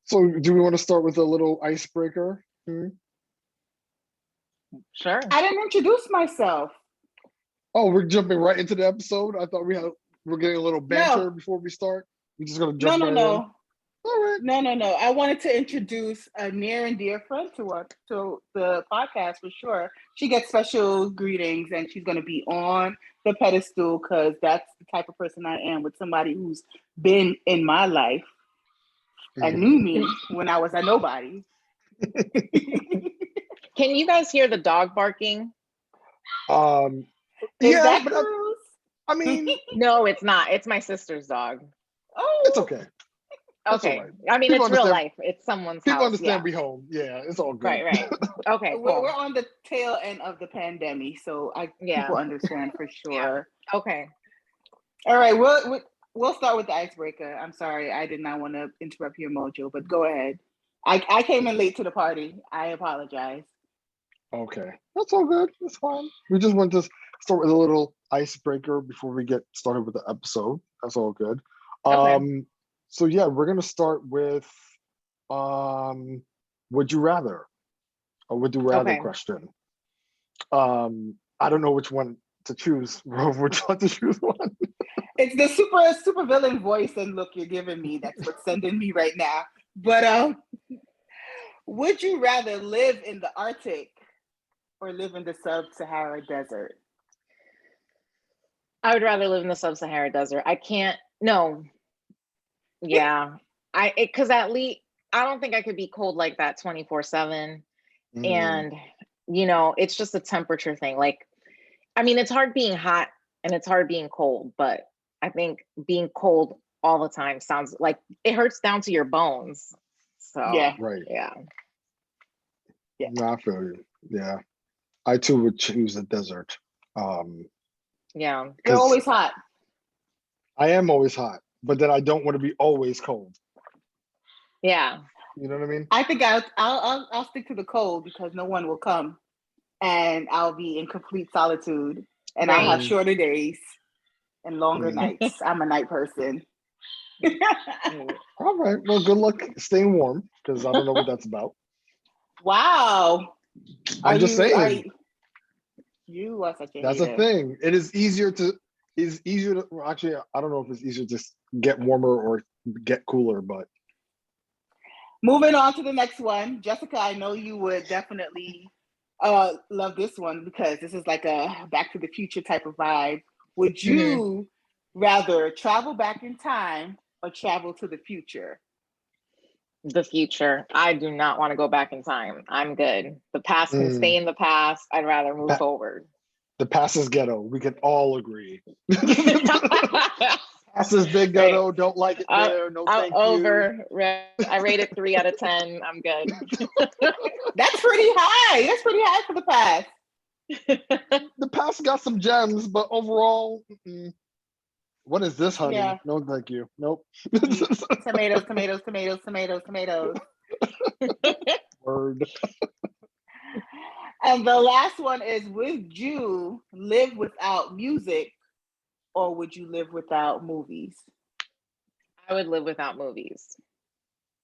So, do we want to start with a little icebreaker? Sure. I didn't introduce myself. Oh, we're jumping right into the episode. I thought we're getting a little banter before we start. We're just gonna jump right in. No. All right. No. I wanted to introduce a near and dear friend to the podcast for sure. She gets special greetings, and she's going to be on the pedestal because that's the type of person I am, with somebody who's been in my life and knew me when I was a nobody. Can you guys hear the dog barking? Is that but Cruz? I mean, No, it's not. It's my sister's dog. Oh, it's okay. Okay. Right. I mean, People it's real understand- life. It's someone's People house. understand Yeah. we home. Yeah, it's all good. Right. Okay, We're cool. on the tail end of the pandemic, so people understand for sure. Yeah. Okay. All right, we'll start with the icebreaker. I'm sorry, I did not want to interrupt your mojo, but go ahead. I came in late to the party. I apologize. Okay, that's all good. That's fine. We just want to start with a little icebreaker before we get started with the episode. That's all good. Okay. So yeah, we're gonna start with would you rather? A would you rather question. I don't know which one to choose. Would you like to choose one? It's the super villain voice and look you're giving me. That's what's sending me right now. But would you rather live in the Arctic or live in the sub-Sahara desert? I would rather live in the sub-Sahara desert. I can't. No. Yeah. Because at least I don't think I could be cold like that 24/7. And it's just a temperature thing. Like, I mean, it's hard being hot and it's hard being cold, but I think being cold all the time sounds like it hurts down to your bones. So right. Yeah. No, I feel you. Yeah, I too would choose the desert. Yeah. You're always hot. I am always hot, but then I don't want to be always cold. Yeah. You know what I mean? I think I'll stick to the cold because no one will come, and I'll be in complete solitude, and I'll have shorter days and longer nights. I'm a night person. All right. Well, good luck staying warm because I don't know what that's about. Wow. I'm just saying. You are such a That's hater. a thing. It is easier to. Well, actually, I don't know if it's easier to get warmer or get cooler, but. Moving on to the next one. Jessica, I know you would definitely love this one because this is like a Back to the Future type of vibe. Would you rather travel back in time or travel to the future? The future. I do not want to go back in time. I'm good. The past can stay in the past. I'd rather move forward. The past is ghetto. We can all agree. Past is big ghetto. Right. Don't like it there. No, thank you. I rate it 3 out of 10. I'm good. That's pretty high. That's pretty high for the past. The past got some gems, but overall, what is this, honey? Yeah. No, thank you. Nope. Tomatoes. Word. And the last one is, would you live without music or would you live without movies? I would live without movies.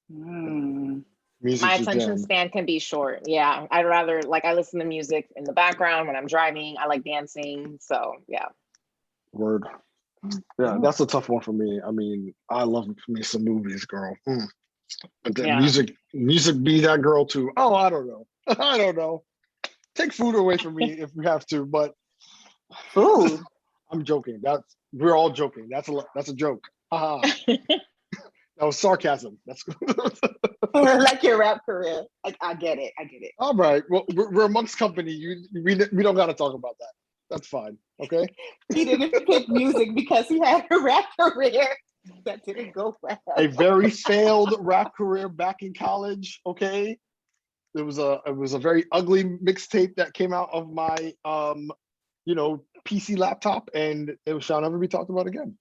My attention jam. span can be short. Yeah. I'd rather, I listen to music in the background when I'm driving. I like dancing. So, yeah. Word. Yeah, that's a tough one for me. I mean, I love me some movies, girl. But then music be that girl too. Oh, I don't know. I don't know. Take food away from me if we have to, but food. I'm joking. We're all joking. That's a joke. That was sarcasm. That's like your rap career. I get it. All right. Well, we're amongst company. We don't got to talk about that. That's fine. Okay. He didn't pick music because he had a rap career that didn't go well. A very failed rap career back in college. Okay. It was a very ugly mixtape that came out of my PC laptop, and it shall never be talked about again.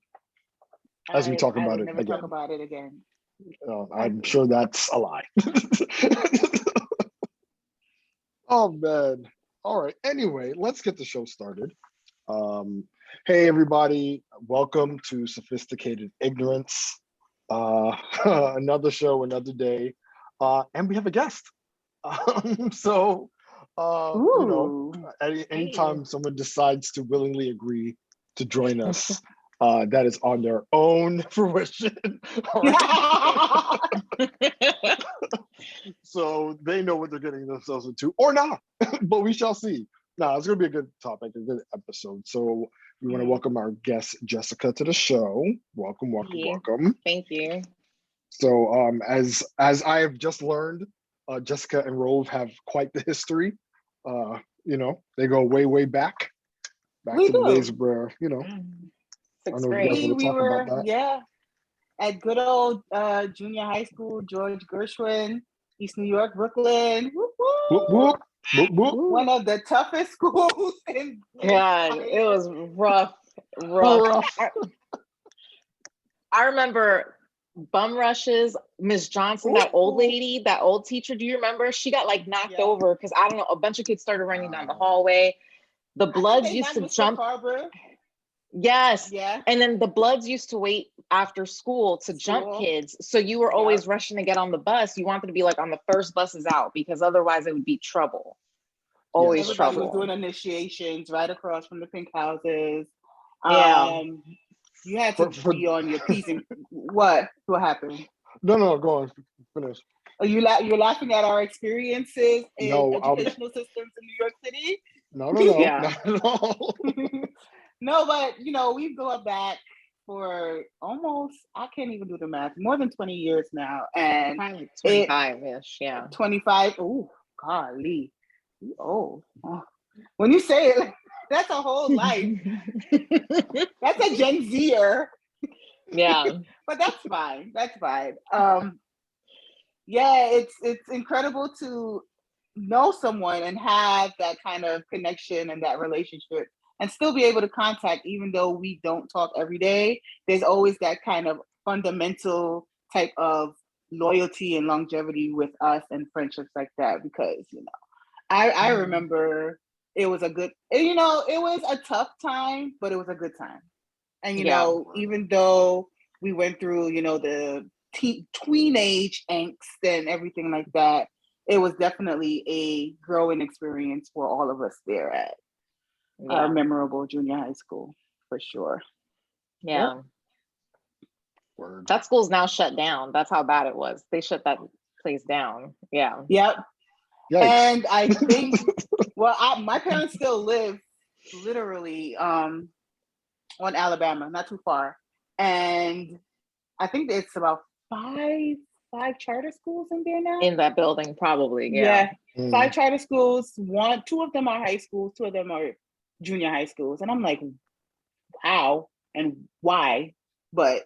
As we talk about it never again. Talk about it again. I'm sure that's a lie. Oh man. All right. Anyway, let's get the show started. Hey everybody, welcome to Sophisticated Ignorance. Another show, another day, and we have a guest. So, you know, Ooh. anytime someone decides to willingly agree to join us, that is on their own fruition. All right? So they know what they're getting themselves into, or not, but we shall see. No, it's going to be a good topic, a good episode. So we want to welcome our guest, Jessica, to the show. Welcome, welcome, Yeah. welcome. Thank you. So as I have just learned, Jessica and Rove have quite the history. You know, they go way, way back We to the do. days where, you know, I don't Sixth know if you guys grade. want to We talk were, about that. yeah, at good old junior high school, George Gershwin, East New York, Brooklyn. Whoop, Whoop, whoop. whoop, whoop, whoop. One of the toughest schools in God, it was rough. Rough. I remember bum rushes. Miss Johnson, that old lady, that old teacher. Do you remember? She got like knocked over because I don't know. A bunch of kids started running down the hallway. The Bloods used to jump. Yes. Yeah. And then the Bloods used to wait after school to jump kids. So you were always rushing to get on the bus. You wanted to be like on the first buses out because otherwise it would be trouble. Always Everybody trouble. was doing initiations right across from the pink houses. Yeah. You had to be on your P's and what happened? No, go on, finish. Are you're laughing at our experiences in educational systems in New York City? No, Yeah. not at all. No, but you know, we've gone back for almost, I can't even do the math, more than 20 years now. And probably 25-ish, yeah. 25. Oh, golly. Oh. When you say it, that's a whole life. That's a Gen Zer. Yeah. But that's fine. That's fine. Yeah, it's incredible to know someone and have that kind of connection and that relationship and still be able to contact, even though we don't talk every day. There's always that kind of fundamental type of loyalty and longevity with us and friendships like that, because, you know, I remember it was a good, you know, it was a tough time, but it was a good time. And, you know, even though we went through, you know, the teenage angst and everything like that, it was definitely a growing experience for all of us there at our memorable junior high school, for sure. Yeah. Yep. Word. That school's now shut down. That's how bad it was. They shut that place down. Yeah. Yep. Yikes. And I think, well, my parents still live literally on Alabama, not too far. And I think it's about five charter schools in there now. In that building, probably. Yeah. 5 charter schools. 2 of them are high schools, 2 of them are junior high schools. And I'm like, how and why? But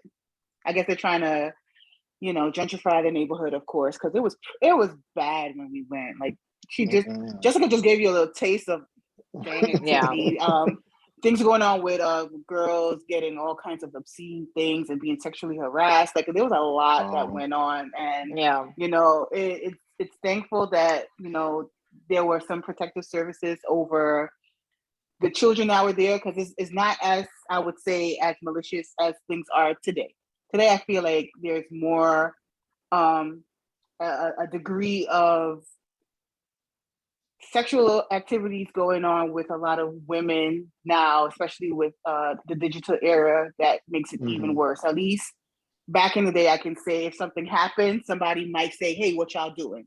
I guess they're trying to, you know, gentrify the neighborhood, of course, because it was bad when we went. Like Jessica just gave you a little taste of gang activity. Things going on with girls getting all kinds of obscene things and being sexually harassed. Like, there was a lot that went on, and you know, it's thankful that, you know, there were some protective services over the children that were there, because it's not, as I would say, as malicious as things are today. Today, I feel like there's more a degree of sexual activities going on with a lot of women now, especially with the digital era, that makes it even worse. At least back in the day, I can say if something happened, somebody might say, "Hey, what y'all doing?"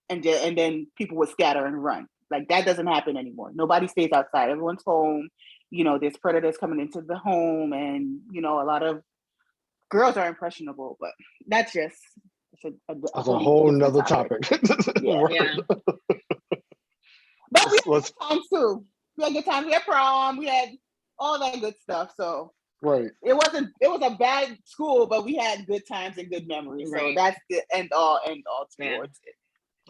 And then people would scatter and run. Like, that doesn't happen anymore. Nobody stays outside. Everyone's home. You know, there's predators coming into the home, and, you know, a lot of girls are impressionable, but that's just a whole nother topic. Yeah. But we had good times too. We had good times. We had prom. We had all that good stuff. So it was a bad school, but we had good times and good memories. So that's the end all towards it.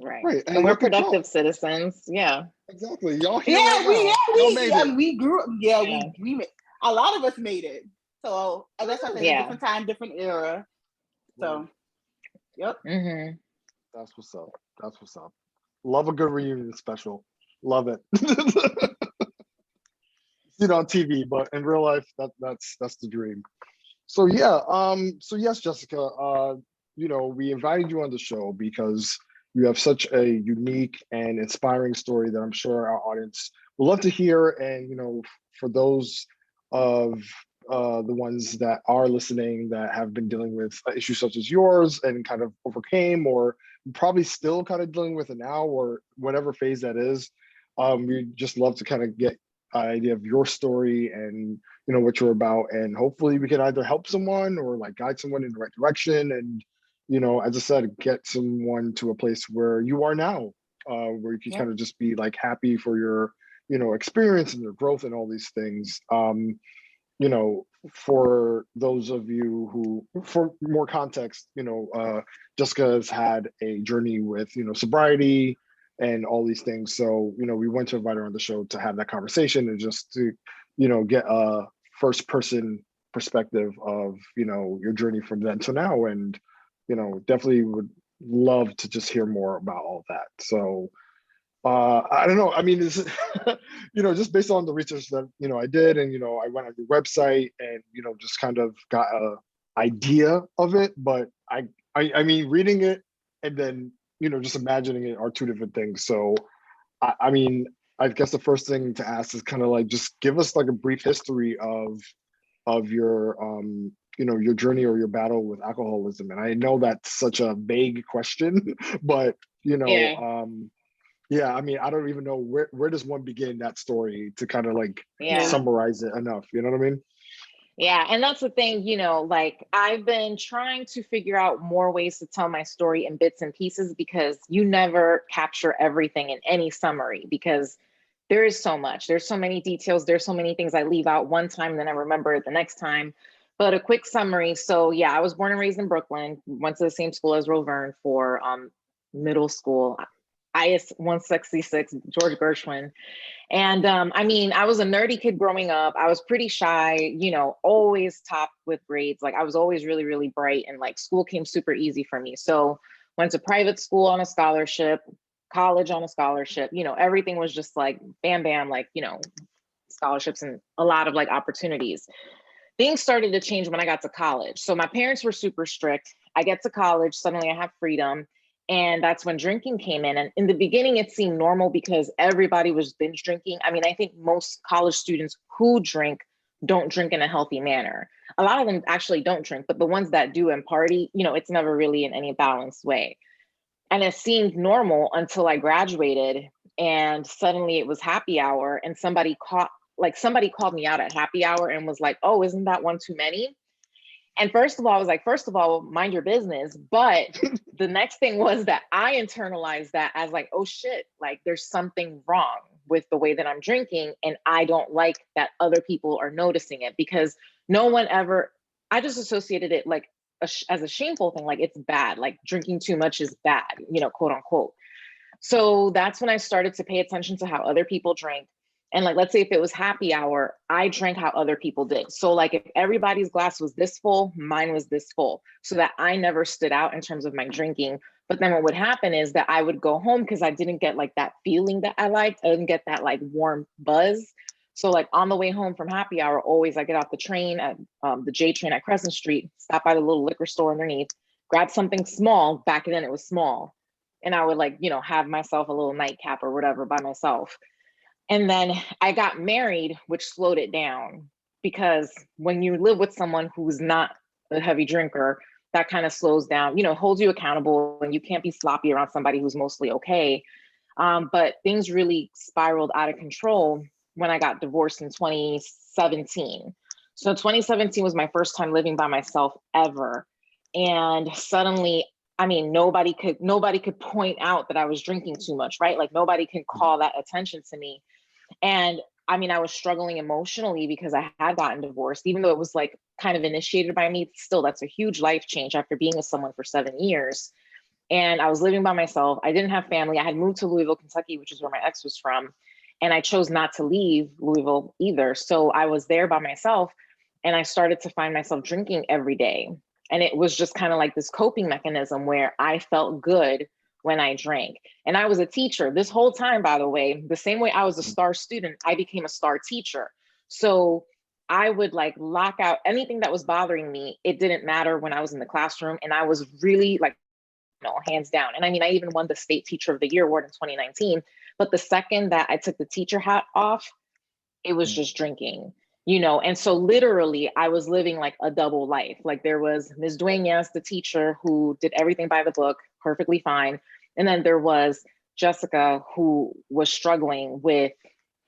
Right. And we're productive citizens. Yeah. Exactly. Y'all here. Yeah, we grew up. Yeah, we made, a lot of us made it. So that's why I said different time, different era. So yep. That's what's up. That's what's up. Love a good reunion special. Love it. See it on TV, but in real life, that's the dream. So yeah, so yes, Jessica, we invited you on the show because you have such a unique and inspiring story that I'm sure our audience would love to hear. And for those of the ones that are listening that have been dealing with issues such as yours and kind of overcame, or probably still kind of dealing with it now, or whatever phase that is, we just love to kind of get an idea of your story and what you're about, and hopefully we can either help someone or like guide someone in the right direction, and as I said, get someone to a place where you are now, where you can kind of just be like happy for your experience and your growth and all these things. For those of you who, for more context, Jessica has had a journey with sobriety and all these things, so we went to invite her on the show to have that conversation and just to get a first person perspective of your journey from then to now, and definitely would love to just hear more about all that. So I don't know, I mean, is just based on the research that I did, and I went on your website and just kind of got a idea of it, but I mean, reading it and then just imagining it are two different things. So I mean, I guess the first thing to ask is kind of like, just give us like a brief history of your your journey or your battle with alcoholism. And I know that's such a vague question, but Yeah. yeah, I mean, I don't even know where does one begin that story to kind of like Yeah. summarize it enough, you know what I mean? Yeah, and that's the thing, like I've been trying to figure out more ways to tell my story in bits and pieces, because you never capture everything in any summary, because there is so much. There's so many details. There's so many things I leave out one time, then I remember it the next time. But a quick summary. So yeah, I was born and raised in Brooklyn, went to the same school as Roverne for middle school. IS 166, George Gershwin. And I mean, I was a nerdy kid growing up. I was pretty shy, always top with grades. Like I was always really, really bright, and like school came super easy for me. So went to private school on a scholarship, college on a scholarship, everything was just like bam, bam, like, scholarships and a lot of like opportunities. Things started to change when I got to college. So my parents were super strict. I get to college, suddenly I have freedom. And that's when drinking came in. And in the beginning, it seemed normal because everybody was binge drinking. I mean, I think most college students who drink don't drink in a healthy manner. A lot of them actually don't drink, but the ones that do and party, it's never really in any balanced way. And it seemed normal until I graduated, and suddenly it was happy hour, and somebody called me out at happy hour and was like, "Oh, isn't that one too many?" And first of all, I was like, first of all, mind your business. But the next thing was that I internalized that as like, oh shit, like there's something wrong with the way that I'm drinking. And I don't like that other people are noticing it, because no one ever, I just associated it like as a shameful thing. Like it's bad, like drinking too much is bad, quote unquote. So that's when I started to pay attention to how other people drank. And like, let's say if it was happy hour, I drank how other people did. So like if everybody's glass was this full, mine was this full, so that I never stood out in terms of my drinking. But then what would happen is that I would go home because I didn't get like that feeling that I liked. I didn't get that like warm buzz. So like on the way home from happy hour, always I get off the train at the J train at Crescent Street, stop by the little liquor store underneath, grab something small. Back then it was small. And I would like, have myself a little nightcap or whatever by myself. And then I got married, which slowed it down, because when you live with someone who's not a heavy drinker, that kind of slows down, holds you accountable, and you can't be sloppy around somebody who's mostly okay. But things really spiraled out of control when I got divorced in 2017. So 2017 was my first time living by myself ever. And suddenly, I mean, nobody could point out that I was drinking too much, right? Like nobody can call that attention to me. And I mean, I was struggling emotionally because I had gotten divorced, even though it was like kind of initiated by me. Still, that's a huge life change after being with someone for 7 years. And I was living by myself. I didn't have family. I had moved to Louisville, Kentucky, which is where my ex was from. And I chose not to leave Louisville either. So I was there by myself, and I started to find myself drinking every day. And it was just kind of like this coping mechanism where I felt good when I drank. And I was a teacher this whole time, by the way. The same way I was a star student, I became a star teacher. So I would like lock out anything that was bothering me. It didn't matter when I was in the classroom. And I was really like, hands down. And I mean, I even won the State Teacher of the Year award in 2019. But the second that I took the teacher hat off, it was just drinking, And so literally I was living like a double life. Like there was Ms. Dueñas, the teacher who did everything by the book, perfectly fine. And then there was Jessica who was struggling with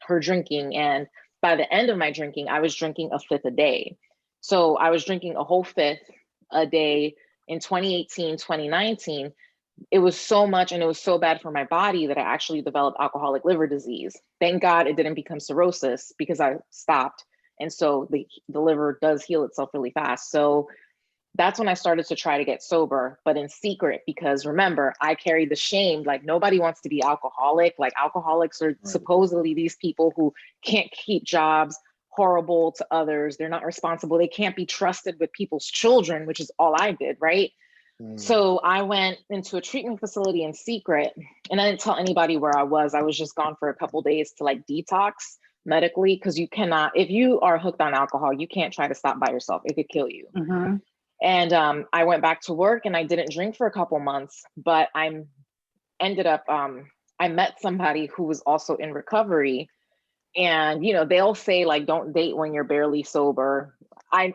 her drinking. And by the end of my drinking, I was drinking a fifth a day. So I was drinking a whole fifth a day in 2018, 2019. It was so much and it was so bad for my body that I actually developed alcoholic liver disease. Thank God it didn't become cirrhosis because I stopped. And so the liver does heal itself really fast. So that's when I started to try to get sober, but in secret, because remember, I carried the shame. Like nobody wants to be alcoholic. Like alcoholics are supposedly these people who can't keep jobs, horrible to others. They're not responsible. They can't be trusted with people's children, which is all I did, right? So I went into a treatment facility in secret and I didn't tell anybody where I was. I was just gone for a couple of days to like detox medically, because you cannot, if you are hooked on alcohol, you can't try to stop by yourself. It could kill you. And I went back to work and I didn't drink for a couple months, but I ended up, I met somebody who was also in recovery. And, they'll say like, don't date when you're barely sober. I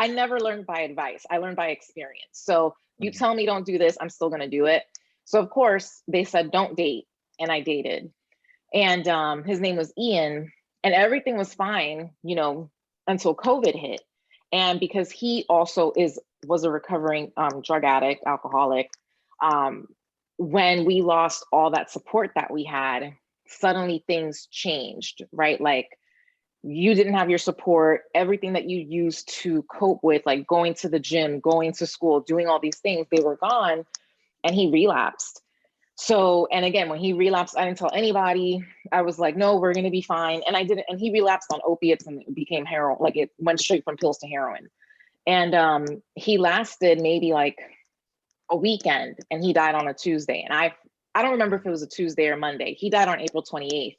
never learned by advice. I learned by experience. So you tell me don't do this, I'm still going to do it. So of course they said, don't date. And I dated. And his name was Ian, and everything was fine, until COVID hit. And because he also was a recovering drug addict, alcoholic, when we lost all that support that we had, suddenly things changed, right? Like you didn't have your support, everything that you used to cope with, like going to the gym, going to school, doing all these things, they were gone, and he relapsed. So, and again, when he relapsed, I didn't tell anybody. I was like, no, we're going to be fine. And I didn't, and he relapsed on opiates and it became heroin. Like it went straight from pills to heroin. And he lasted maybe like a weekend and he died on a Tuesday. And I don't remember if it was a Tuesday or Monday. He died on April 28th.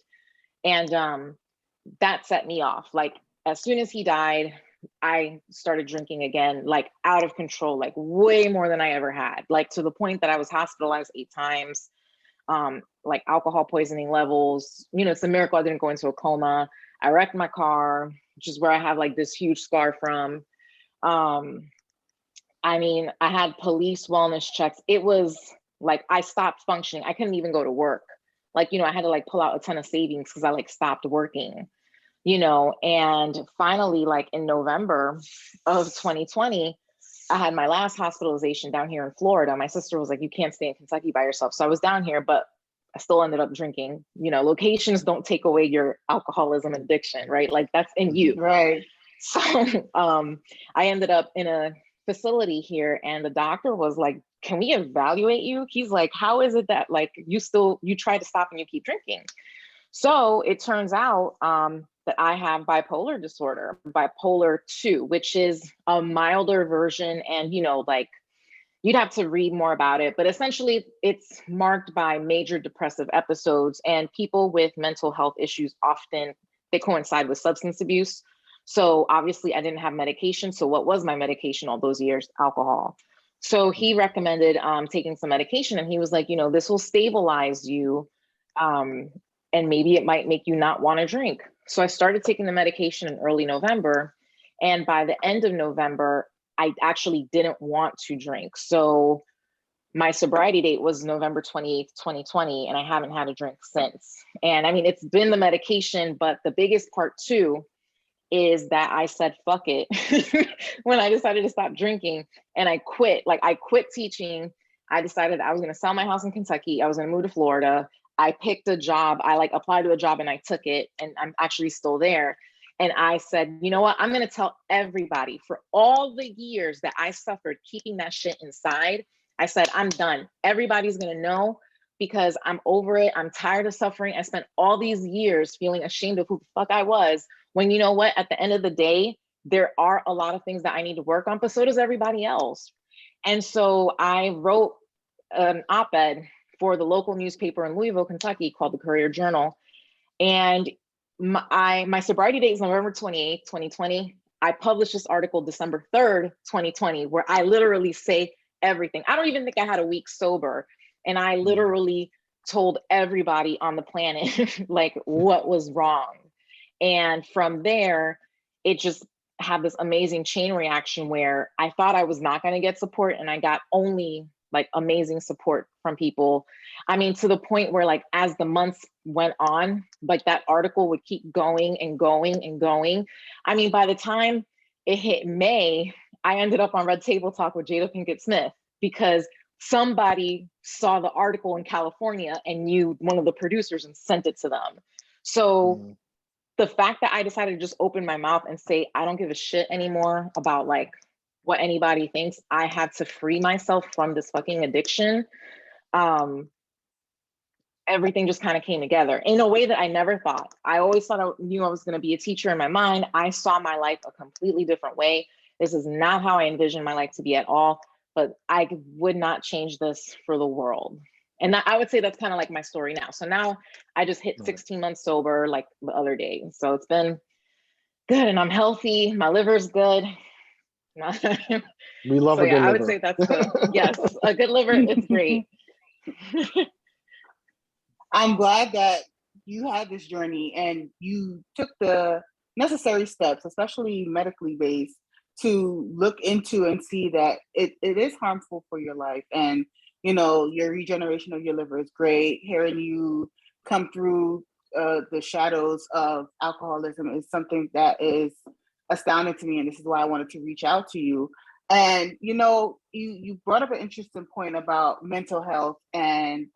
And that set me off. Like as soon as he died, I started drinking again, like out of control, like way more than I ever had, like to the point that I was hospitalized 8 times, like alcohol poisoning levels. It's a miracle I didn't go into a coma. I wrecked my car, which is where I have like this huge scar from. I mean, I had police wellness checks. It was like, I stopped functioning. I couldn't even go to work. Like, I had to like pull out a ton of savings because I like stopped working. And finally, like in November of 2020, I had my last hospitalization down here in Florida. My sister was like, you can't stay in Kentucky by yourself. So I was down here, but I still ended up drinking. Locations don't take away your alcoholism and addiction, right? Like that's in you. Right. So I ended up in a facility here and the doctor was like, can we evaluate you? He's like, how is it that like you try to stop and you keep drinking? So it turns out that I have bipolar disorder, bipolar 2, which is a milder version. And, like you'd have to read more about it, but essentially it's marked by major depressive episodes, and people with mental health issues often, they coincide with substance abuse. So obviously I didn't have medication. So what was my medication all those years? Alcohol. So he recommended taking some medication, and he was like, this will stabilize you. And maybe it might make you not want to drink. So I started taking the medication in early November. And by the end of November, I actually didn't want to drink. So my sobriety date was November 28th, 2020, and I haven't had a drink since. And I mean, it's been the medication, but the biggest part too is that I said, fuck it, when I decided to stop drinking and I quit. Like I quit teaching. I decided I was going to sell my house in Kentucky. I was going to move to Florida. I picked a job. I like applied to a job and I took it, and I'm actually still there. And I said, you know what? I'm going to tell everybody, for all the years that I suffered keeping that shit inside. I said, I'm done. Everybody's going to know, because I'm over it. I'm tired of suffering. I spent all these years feeling ashamed of who the fuck I was, when you know what, at the end of the day, there are a lot of things that I need to work on, but so does everybody else. And so I wrote an op-ed for the local newspaper in Louisville, Kentucky called the Courier Journal. And my sobriety date is November 28th, 2020. I published this article December 3rd, 2020, where I literally say everything. I don't even think I had a week sober. And I literally told everybody on the planet like what was wrong. And from there, it just had this amazing chain reaction where I thought I was not going to get support, and I got only like amazing support from people. I mean, to the point where like as the months went on, like that article would keep going and going and going. I mean, by the time it hit May, I ended up on Red Table Talk with Jada Pinkett Smith because somebody saw the article in California and knew one of the producers and sent it to them. So the fact that I decided to just open my mouth and say, I don't give a shit anymore about like what anybody thinks, I had to free myself from this fucking addiction. Everything just kind of came together in a way that I never thought. I always thought I knew I was going to be a teacher in my mind. I saw my life a completely different way. This is not how I envisioned my life to be at all, but I would not change this for the world. And that, I would say that's kind of like my story now. So now I just hit 16 months sober like the other day. So it's been good and I'm healthy. My liver's good. We love so a yeah, good I would liver. say that's yes, a good liver is great. I'm glad that you had this journey and you took the necessary steps, especially medically based, to look into and see that it is harmful for your life. And, you know, your regeneration of your liver is great. Hearing you come through the shadows of alcoholism is something that is astounding to me. And this is why I wanted to reach out to you. And, you know, you brought up an interesting point about mental health and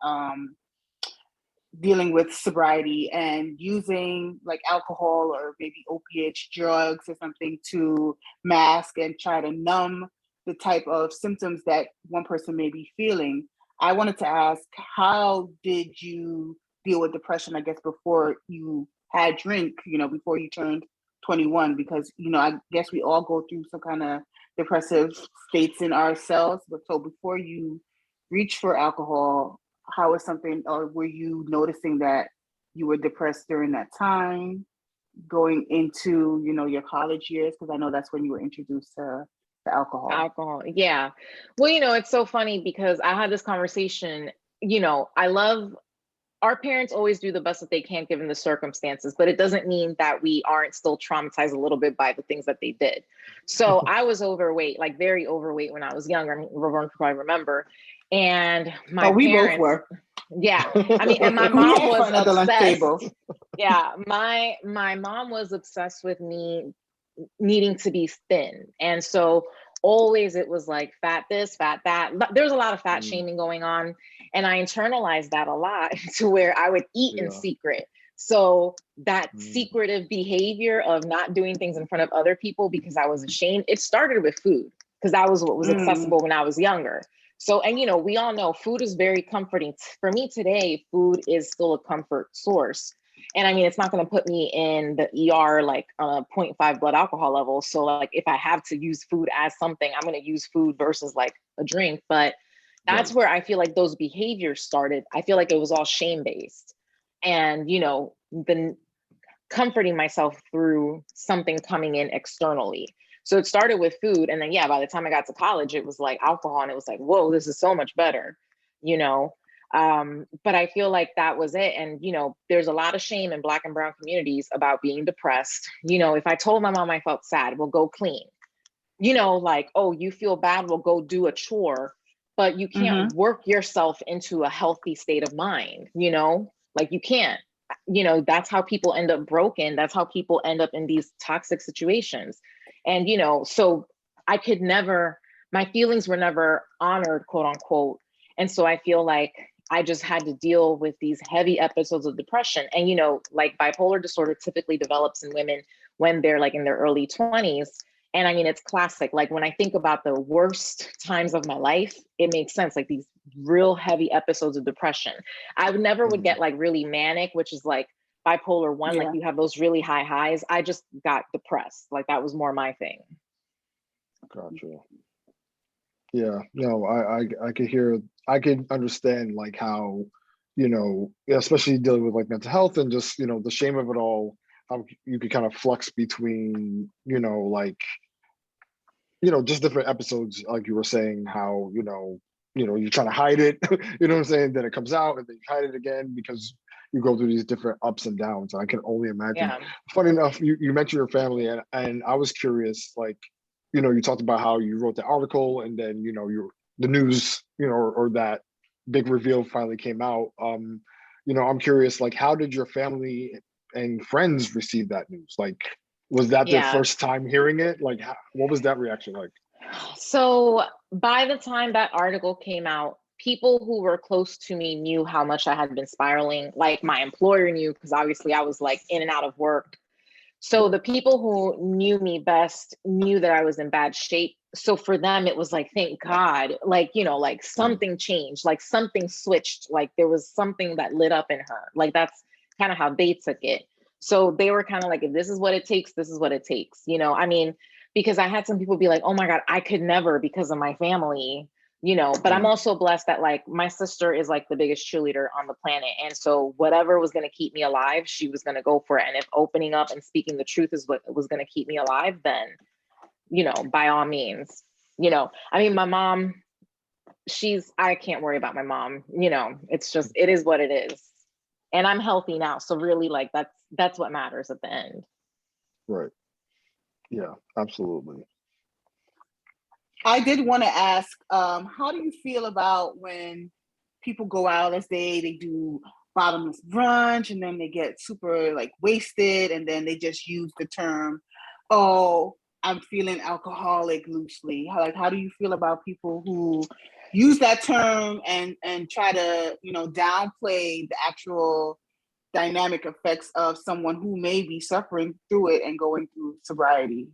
dealing with sobriety and using like alcohol or maybe opiates, drugs or something to mask and try to numb the type of symptoms that one person may be feeling. I wanted to ask, how did you deal with depression, I guess, before you had drink, you know, before you turned 21? Because, you know, I guess we all go through some kind of depressive states in ourselves. But so before you reach for alcohol, how is something, or were you noticing that you were depressed during that time, going into, you know, your college years? Because I know that's when you were introduced to alcohol. Yeah. Well, you know, it's so funny because I had this conversation, you know, our parents always do the best that they can given the circumstances, but it doesn't mean that we aren't still traumatized a little bit by the things that they did. So I was overweight, like very overweight when I was younger. I mean, Ravon could probably remember. And my we parents, both were. Yeah. I mean, and my We mom had was fun at the lunch table. obsessed. Yeah. My mom was obsessed with me needing to be thin. And so always it was like fat this, fat that. There's a lot of fat shaming going on. And I internalized that a lot to where I would eat in secret. So that secretive behavior of not doing things in front of other people because I was ashamed, it started with food because that was what was accessible when I was younger. So, and you know, we all know food is very comforting. For me today, food is still a comfort source. And I mean, it's not going to put me in the ER like 0.5 blood alcohol level. So like if I have to use food as something, I'm going to use food versus like a drink. But that's where I feel like those behaviors started. I feel like it was all shame based. And, you know, the comforting myself through something coming in externally. So it started with food. And then, yeah, by the time I got to college, it was like alcohol. And it was like, whoa, this is so much better, you know? But I feel like that was it. And, you know, there's a lot of shame in Black and brown communities about being depressed. You know, if I told my mom I felt sad, well, go clean. You know, like, oh, you feel bad, well, go do a chore. But you can't work yourself into a healthy state of mind, you know? Like you can't. You know, that's how people end up broken. That's how people end up in these toxic situations. And, you know, so I could never, my feelings were never honored, quote unquote. And so I feel like I just had to deal with these heavy episodes of depression. And, you know, like bipolar disorder typically develops in women when they're like in their early 20s. And I mean, it's classic. Like when I think about the worst times of my life, it makes sense. Like these real heavy episodes of depression. I never would get like really manic, which is like bipolar 1, like you have those really high highs. I just got depressed. Like that was more my thing. Gotcha. Yeah, no, I could understand like how, you know, especially dealing with like mental health and just, you know, the shame of it all, how you could kind of flux between, like, just different episodes, like you were saying, how, you're trying to hide it, you know what I'm saying? Then it comes out and then you hide it again because you go through these different ups and downs. I can only imagine. Yeah. Funny enough, you mentioned your family, and I was curious, like, you talked about how you wrote the article and then, the news, or that big reveal finally came out. I'm curious, like, how did your family and friends receive that news? Like, was that their Yeah. first time hearing it? Like, what was that reaction like? So by the time that article came out, people who were close to me knew how much I had been spiraling. Like my employer knew, because obviously I was like in and out of work. So the people who knew me best knew that I was in bad shape. So for them, it was like, thank God, like, like something changed, like something switched, like there was something that lit up in her. Like that's kind of how they took it. So they were kind of like, if this is what it takes, this is what it takes. I mean, because I had some people be like, oh my God, I could never because of my family, but I'm also blessed that like my sister is like the biggest cheerleader on the planet. And so whatever was going to keep me alive, she was going to go for it. And if opening up and speaking the truth is what was going to keep me alive, then, by all means, I mean, my mom, I can't worry about my mom, it's just, it is what it is. And I'm healthy now. So really like, that's what matters at the end. Right. Yeah, absolutely. I did want to ask, how do you feel about when people go out, let's say they do bottomless brunch and then they get super like wasted and then they just use the term, oh, I'm feeling alcoholic loosely. How do you feel about people who use that term and try to, downplay the actual dynamic effects of someone who may be suffering through it and going through sobriety?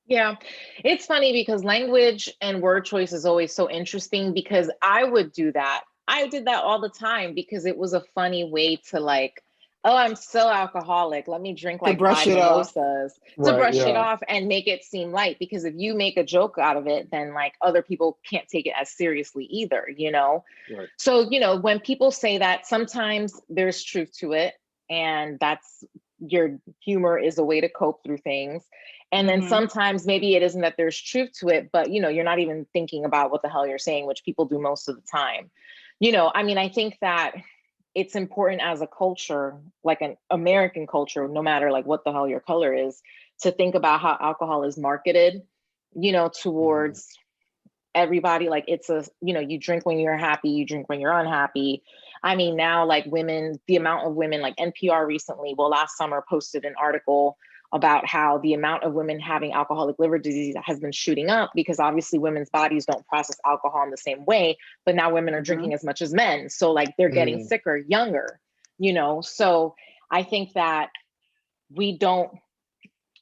Yeah, it's funny because language and word choice is always so interesting because I would do that. I did that all the time because it was a funny way to like, oh, I'm still alcoholic. Let me drink like brush 5 it off. mimosas to Right, brush it yeah. off and make it seem light. Because if you make a joke out of it, then like other people can't take it as seriously either, Right. So, when people say that, sometimes there's truth to it. And that's your humor is a way to cope through things. And then sometimes maybe it isn't that there's truth to it, but you're not even thinking about what the hell you're saying, which people do most of the time. I mean, I think that it's important as a culture, like an American culture, no matter like what the hell your color is, to think about how alcohol is marketed, towards everybody. Like it's you drink when you're happy, you drink when you're unhappy. I mean, now like women, the amount of women, like NPR recently, well, last summer posted an article about how the amount of women having alcoholic liver disease has been shooting up because obviously women's bodies don't process alcohol in the same way, but now women are drinking as much as men. So like they're getting sicker younger, So I think that we don't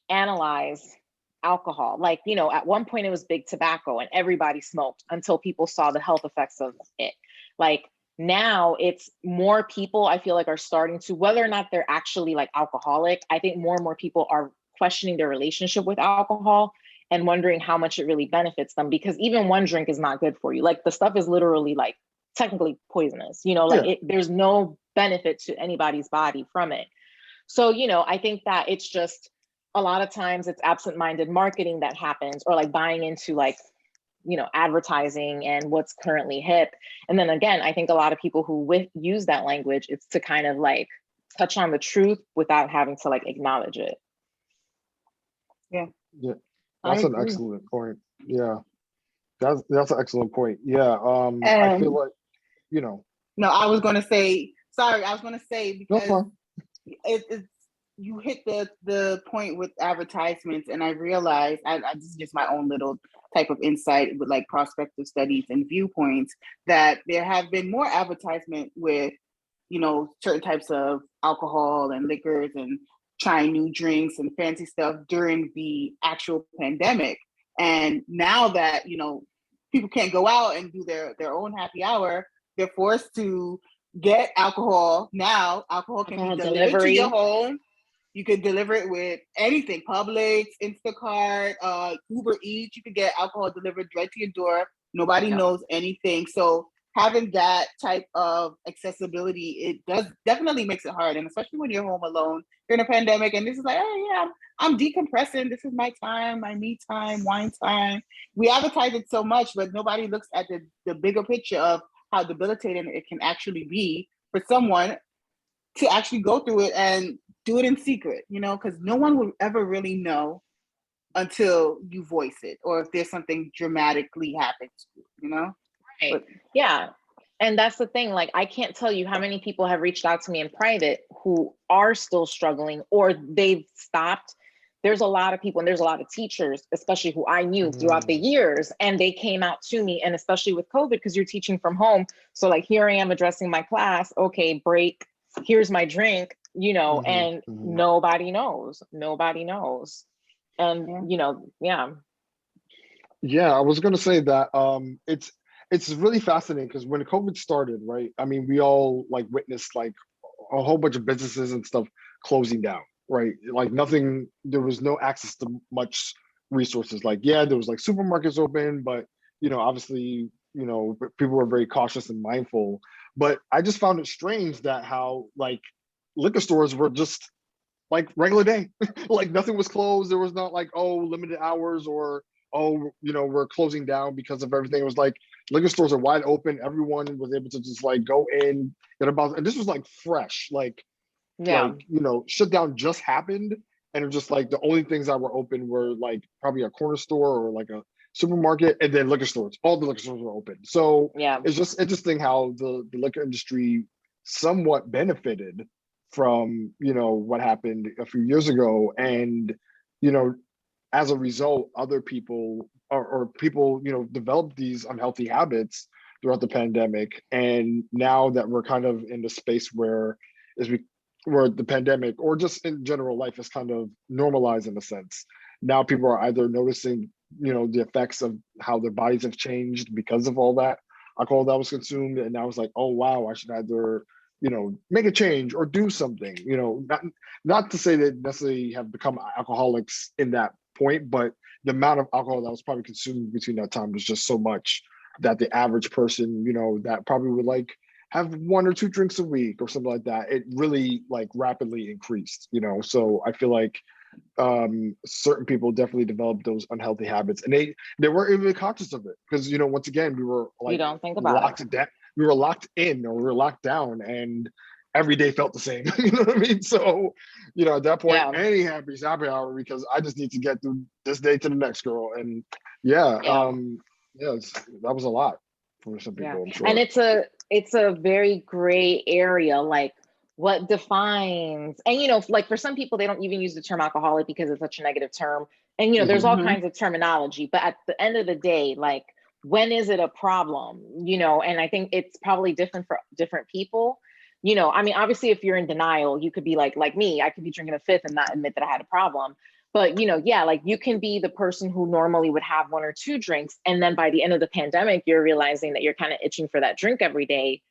analyze alcohol. Like, at one point it was big tobacco and everybody smoked until people saw the health effects of it. Like now it's more people I feel like are starting to, whether or not they're actually like alcoholic, I think more and more people are questioning their relationship with alcohol and wondering how much it really benefits them, because even one drink is not good for you. Like the stuff is literally like technically poisonous, there's no benefit to anybody's body from it. So, I think that it's just a lot of times it's absent-minded marketing that happens, or like buying into like, advertising and what's currently hip. And then again, I think a lot of people who use that language, it's to kind of like touch on the truth without having to like acknowledge it. Yeah. Yeah. That's an excellent point. Yeah. That's an excellent point. Yeah. I feel like, No, I was going to say, because it's you hit the point with advertisements, and I realized I this is just my own little type of insight with like prospective studies and viewpoints, that there have been more advertisement with certain types of alcohol and liquors and trying new drinks and fancy stuff during the actual pandemic. And now that people can't go out and do their own happy hour, they're forced to get alcohol. Now alcohol can be delivered to your home. You could deliver it with anything, Publix, Instacart, Uber Eats. You could get alcohol delivered right to your door. Nobody knows anything. So having that type of accessibility, it does definitely makes it hard. And especially when you're home alone during a pandemic, and this is like, oh yeah, I'm decompressing. This is my time, my me time, wine time. We advertise it so much, but nobody looks at the bigger picture of how debilitating it can actually be for someone to actually go through it and do it in secret, because no one will ever really know until you voice it, or if there's something dramatically happens to you. Right. But Yeah. And that's the thing. Like, I can't tell you how many people have reached out to me in private who are still struggling or they've stopped. There's a lot of people, and there's a lot of teachers, especially who I knew throughout the years, and they came out to me, and especially with COVID, because you're teaching from home. So like, here I am addressing my class. Okay, break. Here's my drink, and nobody knows. Nobody knows. And, yeah. Yeah, I was gonna say that it's really fascinating because when COVID started, right? I mean, we all like witnessed like a whole bunch of businesses and stuff closing down, right? Like nothing, there was no access to much resources. Like, yeah, there was like supermarkets open, but obviously, people were very cautious and mindful. But I just found it strange that how like liquor stores were just like regular day. Like nothing was closed. There was not like, oh, limited hours or oh, we're closing down because of everything. It was like liquor stores are wide open. Everyone was able to just like go in, get about, and this was like fresh, like Yeah. shutdown just happened. And it was just like the only things that were open were like probably a corner store or like a supermarket, and then liquor stores. All the liquor stores were open. So Yeah. it's just interesting how the liquor industry somewhat benefited from what happened a few years ago, and as a result, other people or people developed these unhealthy habits throughout the pandemic. And now that we're kind of in the space where where the pandemic or just in general life is kind of normalized in a sense, now people are either noticing the effects of how their bodies have changed because of all that alcohol that was consumed, and now it's like, oh wow, I should either make a change or do something. Not to say that necessarily have become alcoholics in that point, but the amount of alcohol that was probably consumed between that time was just so much that the average person, that probably would like have 1 or 2 drinks a week or something like that, it really like rapidly increased. So I feel like certain people definitely developed those unhealthy habits, and they weren't even conscious of it because once again we were like You don't think about it. We were locked in or we were locked down, and every day felt the same. You know what I mean? So at that point, Yeah. any happy hour because I just need to get through this day to the next girl. And yeah. That was a lot for some people, I'm sure. And it's a very gray area, like what defines, and like for some people they don't even use the term alcoholic because it's such a negative term, and there's all kinds of terminology, but at the end of the day, like, when is it a problem? And I think it's probably different for different people. I mean, obviously if you're in denial, you could be like me, I could be drinking a fifth and not admit that I had a problem. But like you can be the person who normally would have 1 or 2 drinks, and then by the end of the pandemic, you're realizing that you're kind of itching for that drink every day.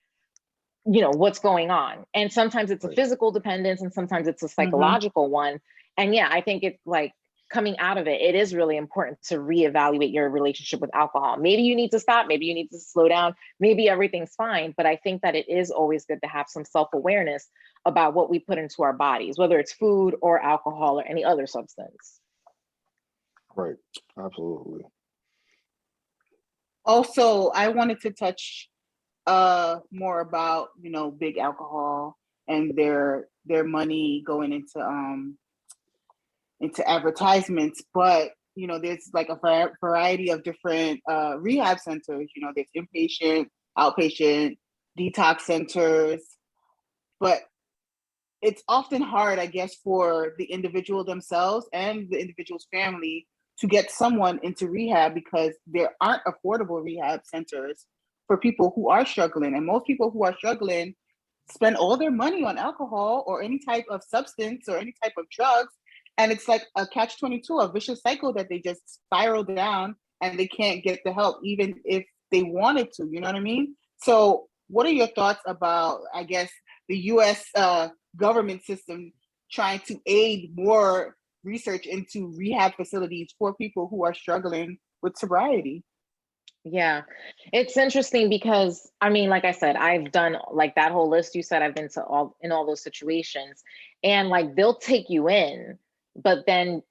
What's going on? And sometimes it's a physical dependence, and sometimes it's a psychological one. And I think it's like coming out of it, it is really important to reevaluate your relationship with alcohol. Maybe you need to stop, maybe you need to slow down, maybe everything's fine. But I think that it is always good to have some self-awareness about what we put into our bodies, whether it's food or alcohol or any other substance. Right. Absolutely. Also, I wanted to touch more about big alcohol and their money going into advertisements, but there's like a variety of different rehab centers. There's inpatient, outpatient, detox centers, but it's often hard, I guess, for the individual themselves and the individual's family to get someone into rehab because there aren't affordable rehab centers for people who are struggling. And most people who are struggling spend all their money on alcohol or any type of substance or any type of drugs. And it's like a catch-22, a vicious cycle that they just spiral down and they can't get the help, even if they wanted to, you know what I mean? So what are your thoughts about, I guess, the US government system trying to aid more research into rehab facilities for people who are struggling with sobriety? Yeah, it's interesting because I mean, like I said, I've done like that whole list you said. I've been to all those situations, and like they'll take you in, but then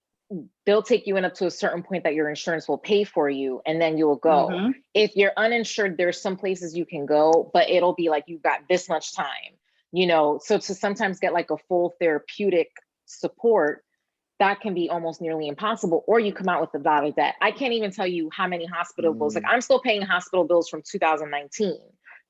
they'll take you in up to a certain point that your insurance will pay for you, and then you'll go. Mm-hmm. If you're uninsured, there's some places you can go, but it'll be like you've got this much time, you know. So to sometimes get like a full therapeutic support, that can be almost nearly impossible, or you come out with a lot of debt. I can't even tell you how many hospital bills, like I'm still paying hospital bills from 2019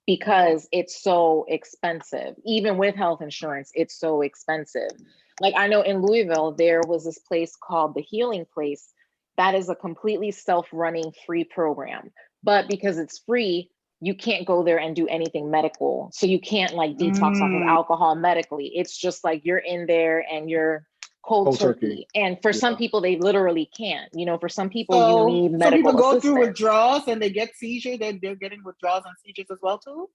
because it's so expensive. Even with health insurance, it's so expensive. Like I know in Louisville, there was this place called the Healing Place that is a completely self-running free program. But because it's free, you can't go there and do anything medical. So you can't like detox off of alcohol medically. It's just like you're in there and you're cold turkey. And for some people, they literally can't. You know, for some people, you need So people medical go through assistance. withdrawals and they get seizures. They're getting withdrawals and seizures as well too.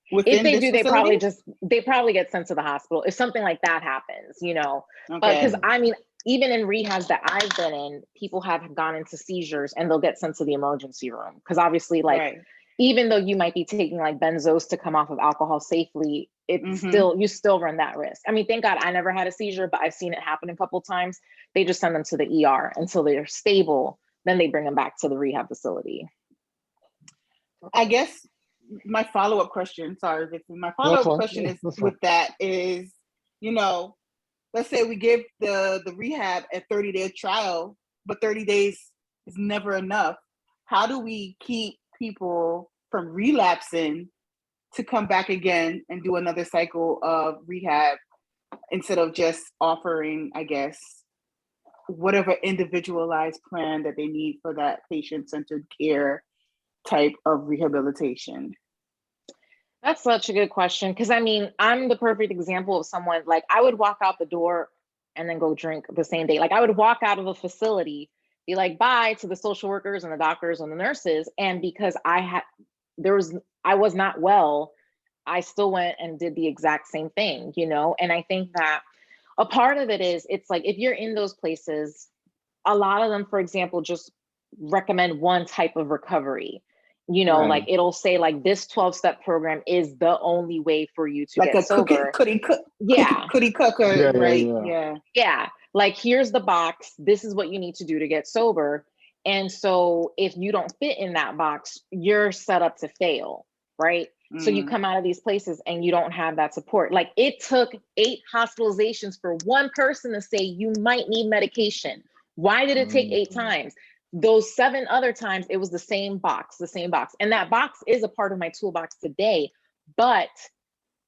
If they do, facility? they probably get sent to the hospital if something like that happens, you know. Okay. But because I mean, even in rehabs that I've been in, people have gone into seizures and they'll get sent to the emergency room because obviously, like, even though you might be taking like benzos to come off of alcohol safely, it's still, you still run that risk. I mean, thank God I never had a seizure, but I've seen it happen a couple of times. They just send them to the ER until they're stable. Then they bring them back to the rehab facility. I guess my follow-up question, sorry, Vixen, my follow-up question is with that is, you know, let's say we give the rehab a 30-day trial, but 30 days is never enough. How do we keep people from relapsing to come back again and do another cycle of rehab instead of just offering, I guess, whatever individualized plan that they need for that patient-centered care type of rehabilitation? That's such a good question. Because I mean, I'm the perfect example of someone, like I would walk out the door and then go drink the same day. Like I would walk out of a facility, be like, bye to the social workers and the doctors and the nurses. And because I was not well, I still went and did the exact same thing, you know? And I think that a part of it is, it's like, if you're in those places, a lot of them, for example, just recommend one type of recovery. You know, like it'll say like this 12-step program is the only way for you to like get sober. Cookie cooker, right? Yeah. Like here's the box. This is what you need to do to get sober. And so if you don't fit in that box, you're set up to fail, right? So you come out of these places and you don't have that support. Like it took 8 hospitalizations for one person to say you might need medication. Why did it take 8 times? Those 7 other times, it was the same box. And that box is a part of my toolbox today, but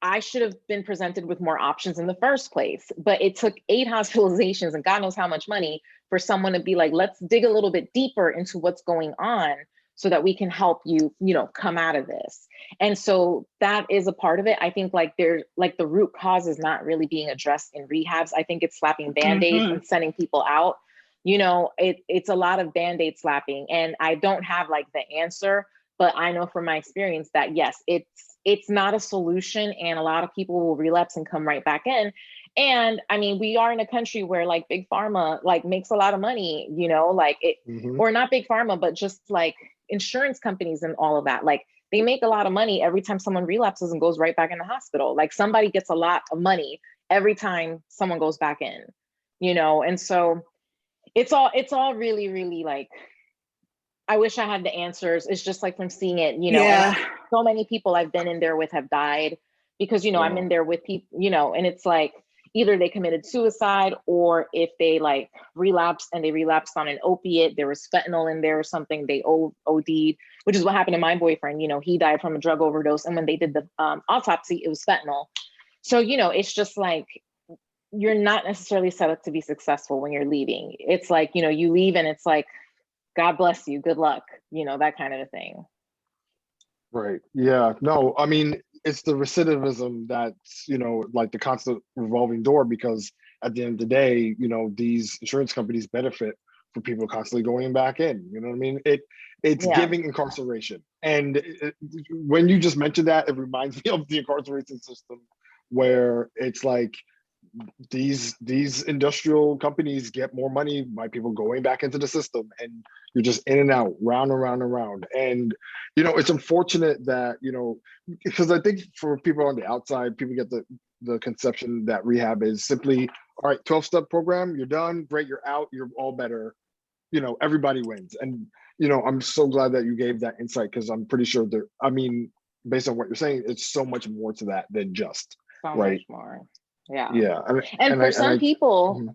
I should have been presented with more options in the first place. But it took 8 hospitalizations and God knows how much money for someone to be like, let's dig a little bit deeper into what's going on so that we can help you, you know, come out of this. And so that is a part of it. I think like the root cause is not really being addressed in rehabs. I think it's slapping Band-Aids and sending people out. You know, it's a lot of Band-Aid slapping. And I don't have like the answer, but I know from my experience that yes, it's not a solution, and a lot of people will relapse and come right back in. And I mean, we are in a country where like big pharma like makes a lot of money, you know, like it, or not big pharma, but just like insurance companies and all of that. Like they make a lot of money every time someone relapses and goes right back in the hospital. Like somebody gets a lot of money every time someone goes back in, you know? And so it's all really, really like, I wish I had the answers. It's just like from seeing it, you know, and so many people I've been in there with have died because, you know, I'm in there with people, you know, and it's like either they committed suicide, or if they like relapsed and they relapsed on an opiate, there was fentanyl in there or something, they OD'd, which is what happened to my boyfriend. You know, he died from a drug overdose. And when they did the autopsy, it was fentanyl. So, you know, it's just like, you're not necessarily set up to be successful when you're leaving. It's like, you know, you leave and it's like, God bless you, good luck, you know, that kind of a thing. Right. Yeah. No, I mean, it's the recidivism that's, you know, like the constant revolving door, because at the end of the day, you know, these insurance companies benefit from people constantly going back in. You know what I mean? It's giving incarceration. And when you just mentioned that, it reminds me of the incarceration system, where it's like these industrial companies get more money by people going back into the system, and you're just in and out, round and round and round. And it's unfortunate that because I think for people on the outside, people get the conception that rehab is simply, all right, 12-step program, you're done, great, you're out, you're all better, everybody wins. And I'm so glad that you gave that insight, because I'm pretty sure based on what you're saying, it's so much more to that than just So right. much more. Yeah. Yeah. And for some people, Mhm.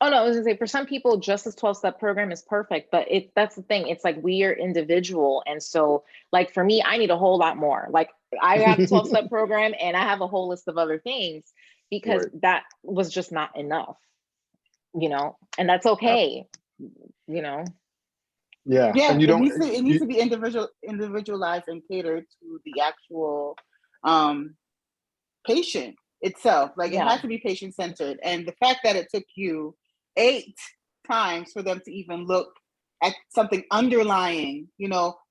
oh no, I was gonna say, for some people, just this 12-step program is perfect, but that's the thing. It's like, we are individual. And so like, for me, I need a whole lot more. Like, I have a 12-step program and I have a whole list of other things, because Right. that was just not enough, and that's okay, Yeah. Yeah, And it needs to be individualized and catered to the actual patient itself. Like, it Yeah. has to be patient centered. And the fact that it took you 8 times for them to even look at something underlying,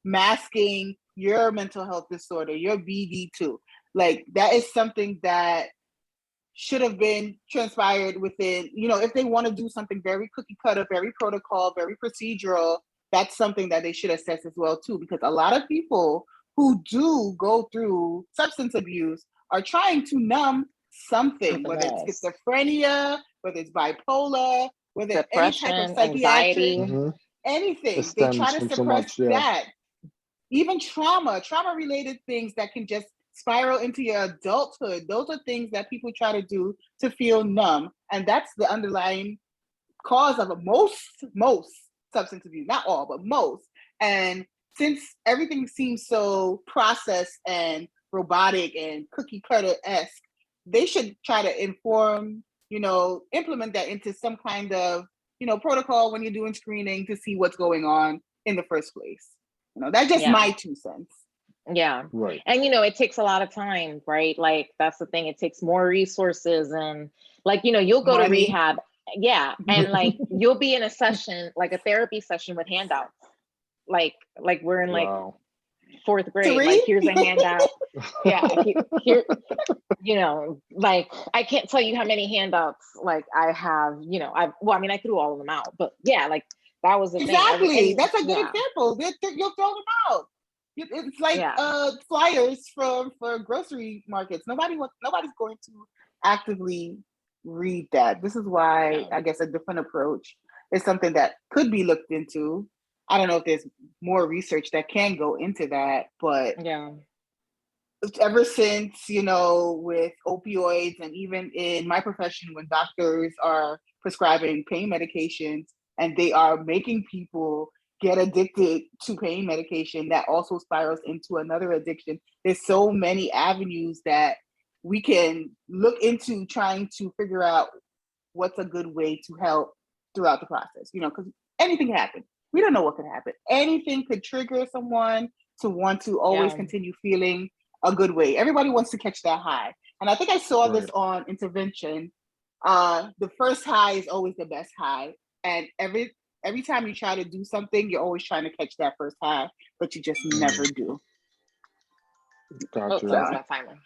masking your mental health disorder, your BD2, like, that is something that should have been transpired within, if they want to do something very cookie cutter, very protocol, very procedural, that's something that they should assess as well too, because a lot of people who do go through substance abuse are trying to numb something, whether it's schizophrenia, whether it's bipolar, whether it's any type of depression, psychiatric, anxiety. anything. They try to suppress that. Even trauma-related things that can just spiral into your adulthood. Those are things that people try to do to feel numb. And that's the underlying cause of most substance abuse. Not all, but most. And since everything seems so processed and robotic and cookie cutter-esque, they should try to implement that into some kind of, protocol when you're doing screening to see what's going on in the first place. That's just my 2 cents. Yeah. Right. And it takes a lot of time, right? Like, that's the thing. It takes more resources, and like, you'll go to rehab. Yeah. And like, you'll be in a session, like a therapy session, with handouts. Like we're in like 4th grade. 3? Like, here's a handout. Yeah. Here, like, I can't tell you how many handouts like I have, I threw all of them out, but yeah, like, that was the thing. Exactly. That's a good example. You'll throw them out. It's like flyers for grocery markets. Nobody's going to actively read that. This is why I guess a different approach is something that could be looked into. I don't know if there's more research that can go into that, but ever since, with opioids, and even in my profession, when doctors are prescribing pain medications and they are making people get addicted to pain medication, that also spirals into another addiction. There's so many avenues that we can look into, trying to figure out what's a good way to help throughout the process, because anything can happen. We don't know what could happen. Anything could trigger someone to want to always continue feeling a good way. Everybody wants to catch that high. And I think I saw this on intervention. The first high is always the best high. And every time you try to do something, you're always trying to catch that first high, but you just never do. Gotcha. That was my timer.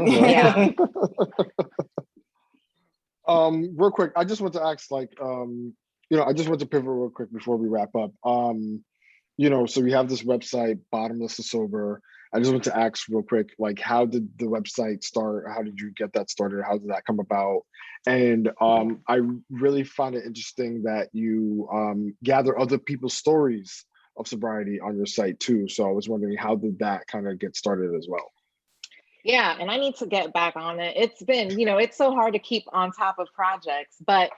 Yeah. Real quick, I just want to ask, like, I just want to pivot real quick before we wrap up. So we have this website, Bottomless to Sober. I just want to ask real quick, like, how did the website start? How did you get that started? How did that come about? And I really find it interesting that you gather other people's stories of sobriety on your site too. So I was wondering, how did that kind of get started as well? Yeah, and I need to get back on it. It's been, it's so hard to keep on top of projects, but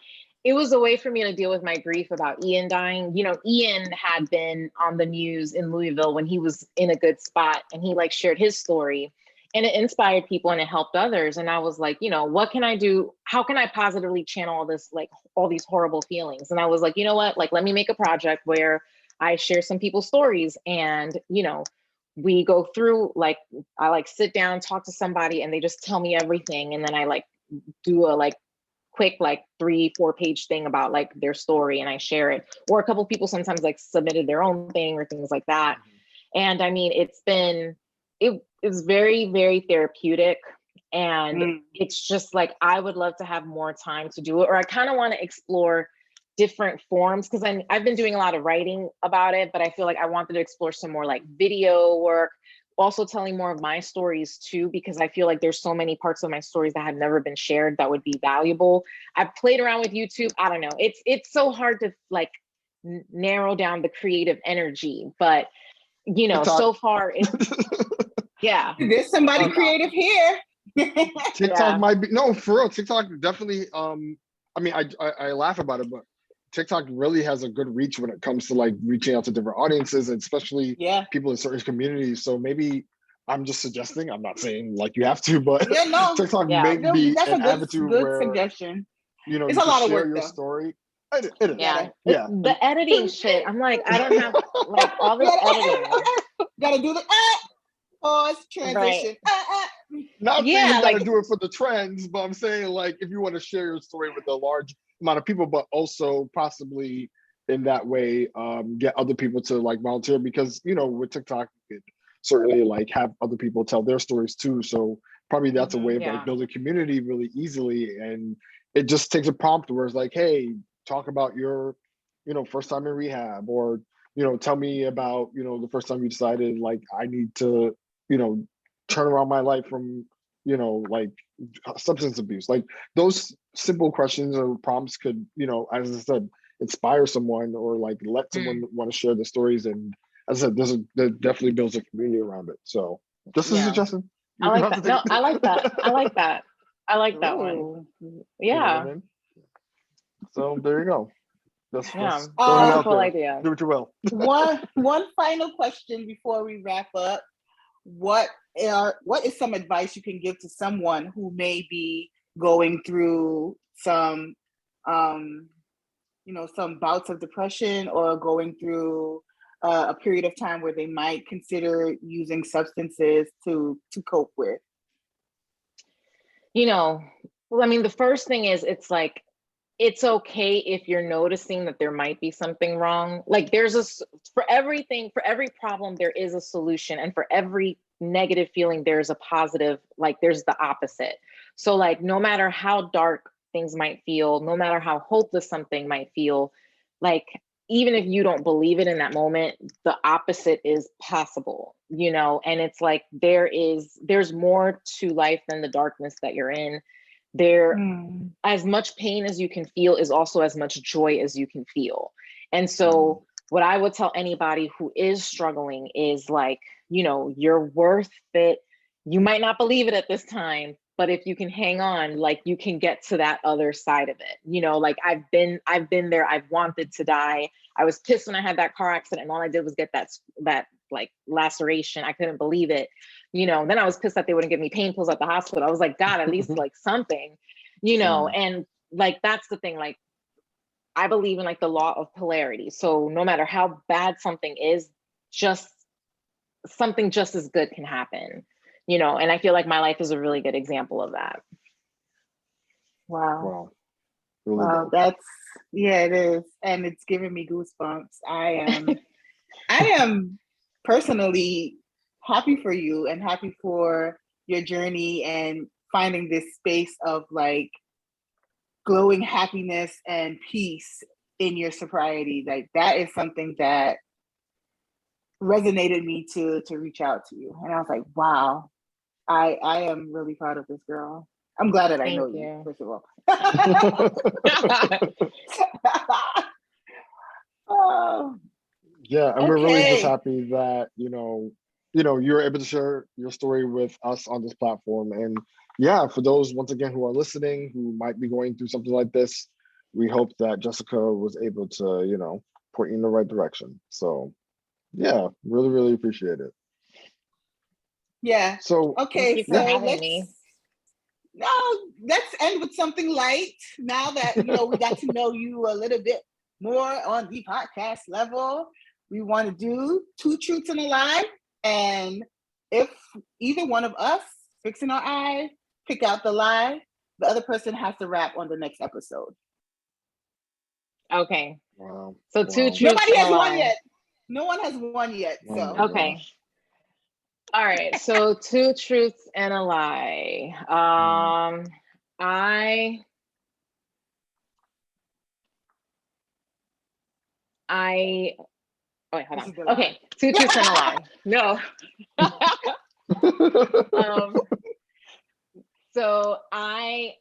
it was a way for me to deal with my grief about Ian dying. Ian had been on the news in Louisville when he was in a good spot, and he like shared his story, and it inspired people and it helped others. And I was like, what can I do? How can I positively channel all this, like all these horrible feelings? And I was like, you know what, like, let me make a project where I share some people's stories, and, we go through, like, I like sit down, talk to somebody, and they just tell me everything. And then I like do a like quick, like 3-4 page thing about like their story, and I share it. Or a couple of people sometimes like submitted their own thing or things like that. And I mean, it was very, very therapeutic. And it's just like, I would love to have more time to do it, or I kind of want to explore different forms, because I've been doing a lot of writing about it, but I feel like I wanted to explore some more like video work, also telling more of my stories too, because I feel like there's so many parts of my stories that have never been shared that would be valuable. I've played around with YouTube. I don't know. It's so hard to like narrow down the creative energy, but you know, TikTok. so far it's yeah. There's somebody creative here. TikTok might be, no, for real. TikTok definitely. I mean, I laugh about it, but TikTok really has a good reach when it comes to like reaching out to different audiences, and especially people in certain communities. So maybe I'm just suggesting. I'm not saying like you have to, but TikTok may be that's an a avenue good where suggestion. you know It's you a can lot of share work, your though. story. It is. Yeah. Yeah. The editing shit. I'm like, I don't have like all this editing. Gotta do the pause, transition. Right. Not saying you gotta do it for the trends, but I'm saying like if you want to share your story with a large amount of people, but also possibly in that way get other people to like volunteer, because you know with TikTok you could certainly like have other people tell their stories too. So probably that's a way of like building community really easily, and it just takes a prompt where it's like, hey, talk about your, you know, first time in rehab, or you know, tell me about, you know, the first time you decided like I need to, you know, turn around my life from, you know, like substance abuse. Like those simple questions or prompts could, you know, as I said, inspire someone or like let someone want to share the stories. And as I said, there definitely builds a community around it. So just a suggestion. I like that. No, I like that. I like that. I like that one. Yeah. You know what I mean? So there you go. That's cool idea. Do what you will. One final question before we wrap up. What is some advice you can give to someone who may be going through some you know, some bouts of depression, or going through a period of time where they might consider using substances to cope with? You know, well, I mean, the first thing is, it's like, it's okay if you're noticing that there might be something wrong. Like for every problem, there is a solution. And for every negative feeling, there's a positive, like there's the opposite. So like, no matter how dark things might feel, no matter how hopeless something might feel, like, even if you don't believe it in that moment, the opposite is possible, you know? And it's like, there's more to life than the darkness that you're in. As much pain as you can feel is also as much joy as you can feel. And so what I would tell anybody who is struggling is like, you know, you're worth it. You might not believe it at this time, but if you can hang on, like you can get to that other side of it. You know, like I've been there. I've wanted to die. I was pissed when I had that car accident and all I did was get that like laceration. I couldn't believe it. You know, then I was pissed that they wouldn't give me pain pills at the hospital. I was like, God, at least like something, you know, and like, that's the thing. Like, I believe in like the law of polarity. So no matter how bad something is, just something just as good can happen, you know? And I feel like my life is a really good example of that. Wow. Really wow. It is. And it's giving me goosebumps. I am personally happy for you and happy for your journey and finding this space of like glowing happiness and peace in your sobriety. Like that is something that resonated me to reach out to you. And I was like, wow, I am really proud of this girl. I'm glad that I know you, first of all. Yeah, and we're really just happy that you know you're able to share your story with us on this platform. And yeah, for those once again who are listening who might be going through something like this, we hope that Jessica was able to, you know, point you in the right direction. So yeah, really appreciate it. Yeah. So okay, so let's end with something light. Now that you know we got to know you a little bit more on the podcast level, we want to do 2 truths and a lie. And if either one of us, fixing our eye, pick out the lie, the other person has to rap on the next episode. Okay. Wow. So 2 truths. Nobody has won yet. No one has won yet. So okay. All right. So 2 truths and a lie. Oh, wait, hold This is the on. Okay, lie. 2 truths and a lie. No. So I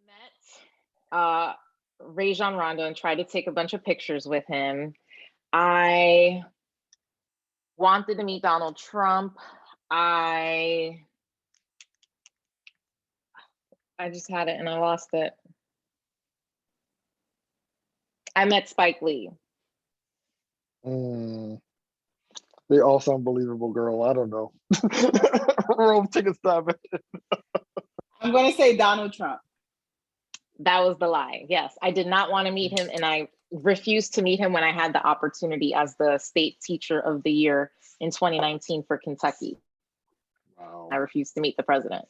met Rajon Rondo and tried to take a bunch of pictures with him. I wanted to meet Donald Trump. I just had it and I lost it. I met Spike Lee. They all sound believable, girl. I don't know. Rome, take a stab at it. I'm going to say Donald Trump. That was the lie. Yes, I did not want to meet him, and I refused to meet him when I had the opportunity as the state teacher of the year in 2019 for Kentucky. Wow. I refused to meet the president.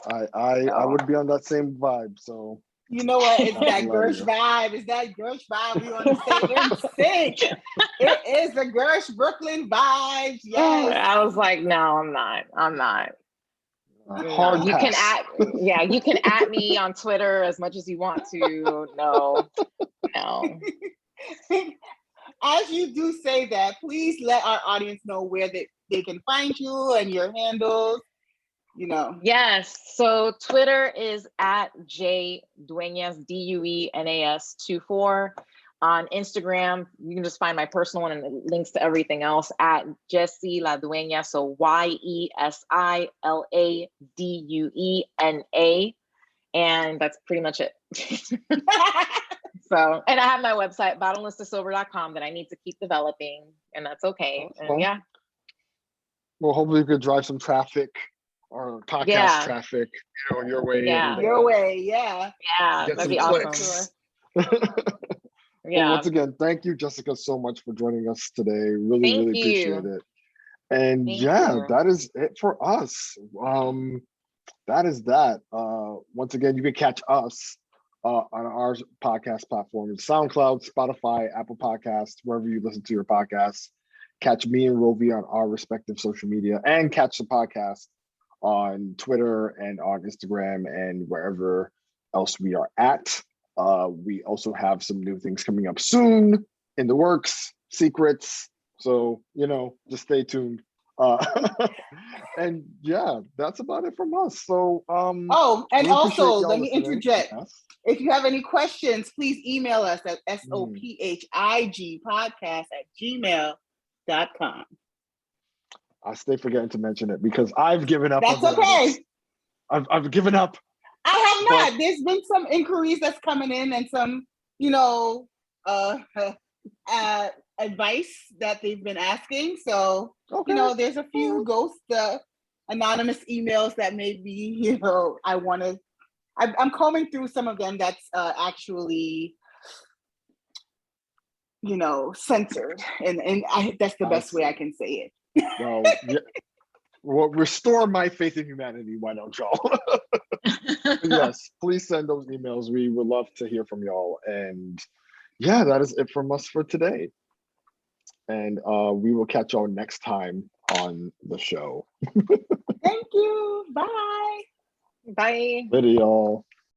I would be on that same vibe. So you know what? It's that Hilarious. Gersh vibe. It's that Gersh vibe. We want to stay in sync. It is the Gersh Brooklyn vibes. Yes. I was like, no, I'm not. I'm not. hard You can pass. you can at me on Twitter as much as you want to. No. As you do say that, please let our audience know where they can find you and your handles. You know. Yes. So Twitter is at J Dueñas, Duenas 24. On Instagram, you can just find my personal one and it links to everything else at Jessie La Dueña. So YESILADUENA. And that's pretty much it. So, and I have my website, bottomless-to-sober.com, that I need to keep developing, and that's okay. And yeah. Well, hopefully you could drive some traffic or podcast traffic, your way. Yeah. Your way, yeah. Yeah, Get that'd some be clicks. awesome. Well, once again, thank you, Jessica, so much for joining us today. Really appreciate it. And that is it for us. That is that. Once again, you can catch us on our podcast platform, SoundCloud, Spotify, Apple Podcasts, wherever you listen to your podcasts. Catch me and Rovie on our respective social media, and catch the podcast on Twitter and on Instagram and wherever else we are at. We also have some new things coming up soon in the works, secrets. So, just stay tuned. And that's about it from us. So, and also let me listening. interject. Yes. If you have any questions, please email us at sophigpodcast@gmail.com. I stay forgetting to mention it because I've given up. That's okay. I've given up. I have not. There's been some inquiries that's coming in and some, advice that they've been asking. So, there's a few ghost anonymous emails that maybe, I'm combing through some of them that's actually, censored. And that's the best way I can say it. Well, restore my faith in humanity. Why don't y'all? Yes, please send those emails. We would love to hear from y'all. And that is it from us for today. And we will catch y'all next time on the show. Thank you. Bye. Bye. Later, y'all.